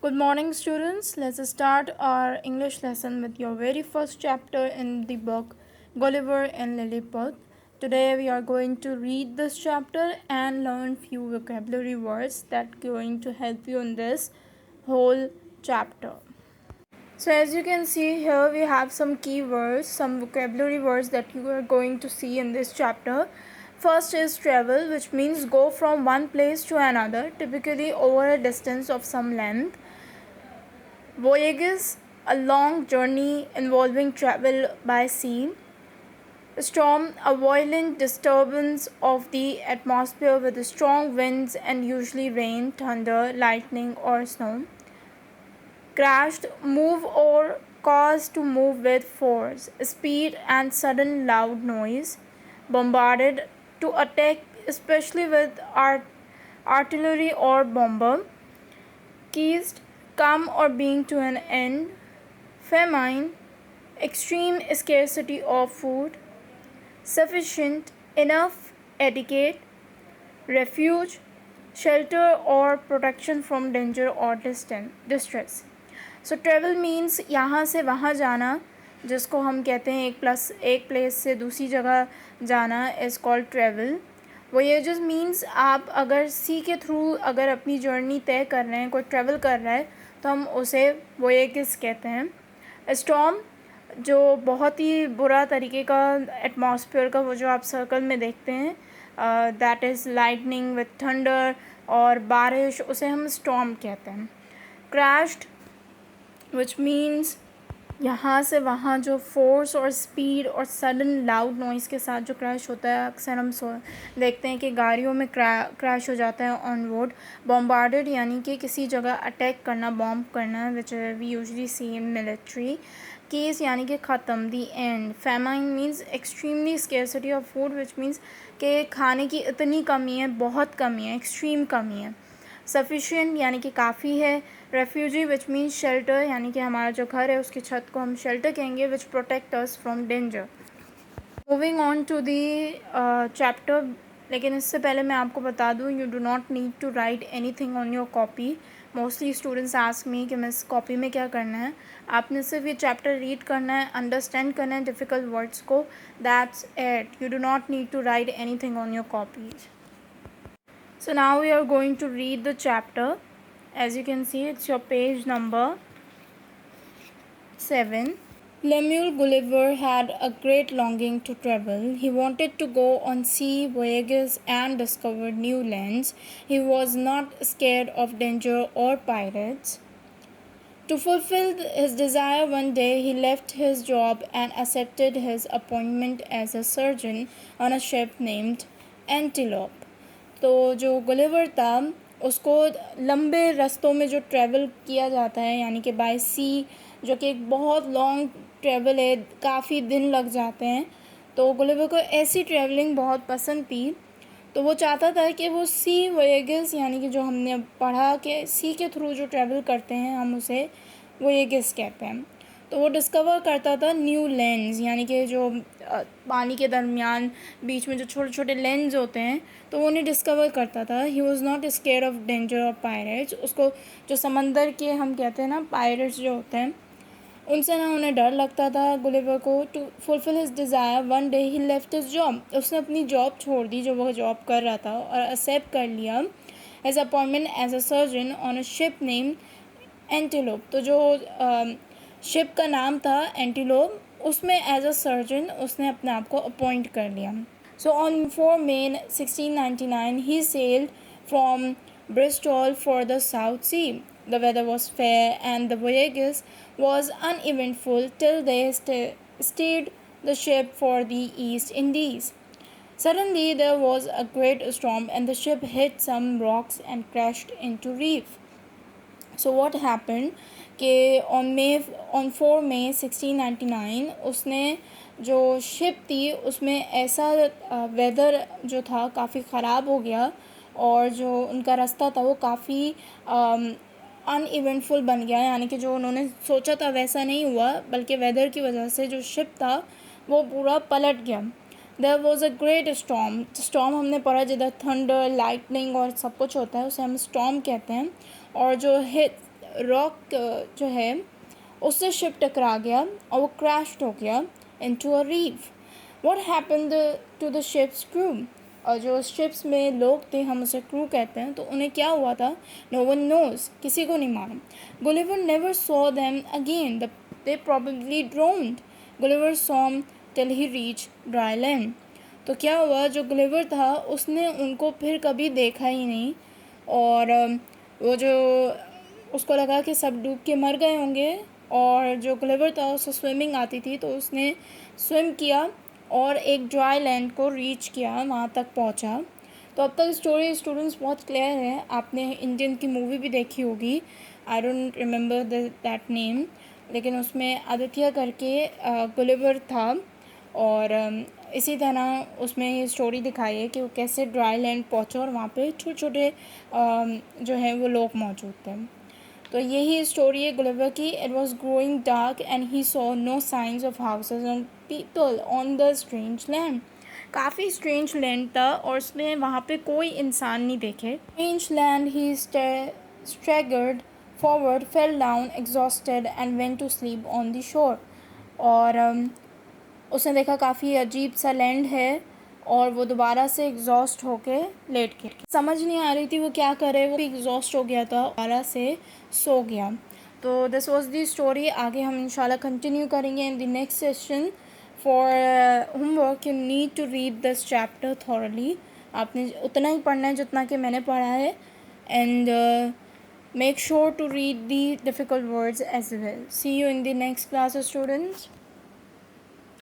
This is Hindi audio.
Good morning, students. Let's start our English lesson with your very first chapter in the book Gulliver and Lilliput. Today we are going to read this chapter and learn few vocabulary words that going to help you in this whole chapter. So as you can see here, we have some keywords, some vocabulary words that you are going to see in this chapter. First is travel, which means go from one place to another, typically over a distance of some length. Voyages, a long journey involving travel by sea. Storm, a violent disturbance of the atmosphere with strong winds and usually rain, thunder, lightning, or snow. Crashed, move or cause to move with force, speed and sudden loud noise. Bombarded, to attack, especially with artillery or bomber. Keysed, come or being to an end. Famine, extreme scarcity of food. Sufficient, enough, etiquette. Refuge, shelter or protection from danger or distress. So travel means यहाँ से वहाँ जाना, जिसको हम कहते हैं एक प्लेस से दूसरी जगह जाना इज़ कॉल्ड ट्रेवल. वोएजेस मीन्स आप अगर सी के थ्रू अगर अपनी जर्नी तय कर रहे हैं, कोई ट्रैवल कर रहा है, तो हम उसे वोएजेस कहते हैं. स्टॉर्म, जो बहुत ही बुरा तरीके का एटमॉस्फेयर का वो जो आप सर्कल में देखते हैं, that is lightning with thunder और बारिश, उसे हम स्टॉर्म कहते हैं. क्रैश्ड, विच मीन्स यहाँ से वहाँ जो फोर्स और स्पीड और सडन लाउड नॉइज़ के साथ जो क्रैश होता है, अक्सर हम देखते हैं कि गाड़ियों में क्रैश हो जाता है ऑन रोड. बॉम्बार्डेड, यानी कि किसी जगह अटैक करना, बॉम्ब करना, which we usually see in military. Cease यानी कि ख़त्म, the end. Famine means extremely scarcity of food, which means कि खाने की इतनी कमी है, बहुत कमी है, एक्सट्रीम कमी है. सफिशिएंट यानी कि काफ़ी है. रेफ्यूजी विच मीन्स शेल्टर, यानी कि हमारा जो घर है उसकी छत को हम शेल्टर कहेंगे, which protect us from danger. Moving on to the chapter, लेकिन इससे पहले मैं आपको बता दूँ, you do not need to write anything on your copy. Mostly students ask me कि मैं इस कॉपी में क्या करना है. आपने सिर्फ ये चैप्टर रीड करना है, अंडरस्टैंड करना है डिफ़िकल्ट वर्ड्स को. That's it. You do not need to write anything on your copies. So now we are going to read the chapter. As you can see, it's your page number 7. Lemuel Gulliver had a great longing to travel. He wanted to go on sea voyages and discover new lands. He was not scared of danger or pirates. To fulfill his desire, one day he left his job and accepted his appointment as a surgeon on a ship named Antelope. तो जो गुलिवर था उसको लंबे रास्तों में जो ट्रैवल किया जाता है, यानी कि बाय सी, जो कि एक बहुत लॉन्ग ट्रैवल है, काफ़ी दिन लग जाते हैं, तो गुलिवर को ऐसी ट्रैवलिंग बहुत पसंद थी. तो वो चाहता था कि वो सी वोएजेस, यानी कि जो हमने पढ़ा कि सी के थ्रू जो ट्रैवल करते हैं हम उसे वोएजेस कहते हैं. तो वो डिस्कवर करता था न्यू लैंड्स, यानी कि जो पानी के दरमियान बीच में जो छोटे छोटे लैंड्स होते हैं, तो वो उन्हें डिस्कवर करता था. He was not square of danger of pirates. उसको जो समंदर के हम कहते हैं ना, पायरेट्स जो होते हैं, उनसे ना उन्हें डर लगता था गुलिवर को. To fulfil his desire one day he left his job. उसने अपनी जॉब छोड़ दी जो वह जॉब कर रहा था, और एक्सेप्ट कर लिया as appointment as a surgeon on a ship name Antelope. तो जो शिप का नाम था एंटीलोप, उसमें एज अ सर्जन उसने अपने आप को अपॉइंट कर लिया. So on 4 May 1699 he sailed from Bristol for the South Sea. The weather was fair and the voyage was uneventful till they steered the ship for the East Indies. Suddenly there was a great storm and the ship hit some rocks and crashed into reef. So what happened कि on 4 May 1699 उसने जो शिप थी उसमें ऐसा वेदर जो था काफ़ी ख़राब हो गया, और जो उनका रास्ता था वो काफ़ी अनइवेंटफुल बन गया, यानी कि जो उन्होंने सोचा था वैसा नहीं हुआ, बल्कि वेदर की वजह से जो शिप था वो पूरा पलट गया. There was a great storm हमने पढ़ा, जिधर थंडर, लाइटनिंग और सब कुछ होता है, उसे हम स्टॉर्म कहते हैं. और जो रॉक जो है उससे शिप टकरा गया और वो क्रैश हो गया into a reef. What happened to the ship's crew? और जो शिप्स में लोग थे, हम उसे क्रू कहते हैं, तो उन्हें क्या हुआ था? नो वन नोज, किसी को नहीं मालूम। Gulliver never saw them again, they probably drowned. Gulliver swam till he reach dry land. तो क्या हुआ, जो गुलिवर था उसने उनको फिर कभी देखा ही नहीं, और वो जो उसको लगा कि सब डूब के मर गए होंगे, और जो गुलिवर था उसे स्विमिंग आती थी, तो उसने स्विम किया और एक ड्राई लैंड को रीच किया, वहाँ तक पहुँचा। तो अब तक स्टोरी स्टूडेंट्स बहुत क्लियर है। आपने इंडियन की मूवी भी देखी होगी, I don't remember that name, लेकिन उसमें आदित्य करके गुलिवर था, और इसी तरह उसमें ये स्टोरी दिखाई है कि वो कैसे ड्राई लैंड पहुँचा और वहाँ पे छोटे छोटे जो हैं वो लोग मौजूद थे। तो यही स्टोरी है गुलिवर की। It was growing dark and he saw no signs of houses and people on the strange land. काफ़ी स्ट्रेंज लैंड था और उसने वहाँ पे कोई इंसान नहीं देखे। Strange land he staggered forward, fell down exhausted and went to sleep on the shore. और उसने देखा काफ़ी अजीब सा लैंड है, और वो दोबारा से एग्जॉस्ट होके लेट गया। समझ नहीं आ रही थी वो क्या करे, वो भी एग्जॉस्ट हो गया था, दोबारा से सो गया। तो दिस वाज दी स्टोरी। आगे हम इंशाल्लाह कंटिन्यू करेंगे in the next session. For homework you need to read this chapter thoroughly. आपने उतना ही पढ़ना है जितना कि मैंने पढ़ा है, and make sure to read the difficult words as well. See you in the next class, students.